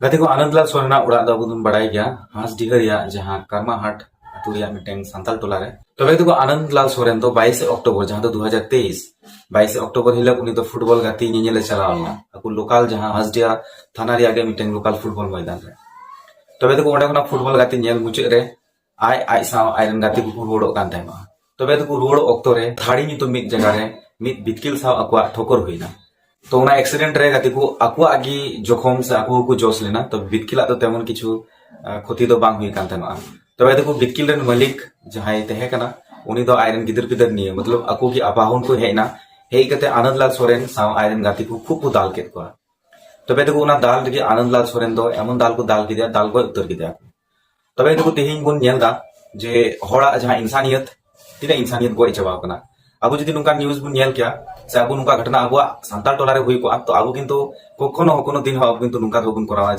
गाते को आनंदलाल सोरेना उड़ा दा बुदुन बड़ाई गया हांसडीगर जहां कर्मा हाट अतुरिया मिटेंग सांताल टोला रे तबे तो आनंदलाल सोरेन तो 22 अक्टोबर जहां तो 2023 22 अक्टोबर हिलक उनी तो फुटबॉल गाती निनेले चलावना अकु लोकल जहां हांसडिया थाना रे आगे मिटेंग लोकल फुटबॉल मैदान रे तबे तो ओंडे खना फुटबॉल गाती नेल मुचे रे आय साव आयरन गाती को रोड़ो कान ताइमा तबे तो रोड़ो ऑक्टो रे थाड़ी नि तो मिट जगह रे मिट बिटकिल साव अकुआ ठोकर हुइना तो उना एक्सीडेंट रे गाती को अकुआ आगी जोखम से अकु को जोश लेना तो बिटकिला तो तेमन किछु क्षति तो बांग हुई कान तनो तबे तो बिटकिल रेन मालिक जहां तहे कना उनी तो आयरन गिदर पिदर निये मतलब अकु की अपाहुन को हेना हेई कते आनंदलाल सोरेन साव आयरन गाती को खूब दाल केत को तबे तो उना दाल रे आनंदलाल सोरेन तो एमन दाल को दाल किदिया दाल को उत्तर किदिया तबे तो तेहिन बुन नेलदा जे होड़ा जहां इंसानियत तिना इंसानियत गoj चाबा कना अब जुदी नुका न्यूज बुन नेल किया से अब नुका घटना अब सांताल टोला रे हुई को तो अब किंतु कोखनो दिन अब किंतु नुका तो बुन करावा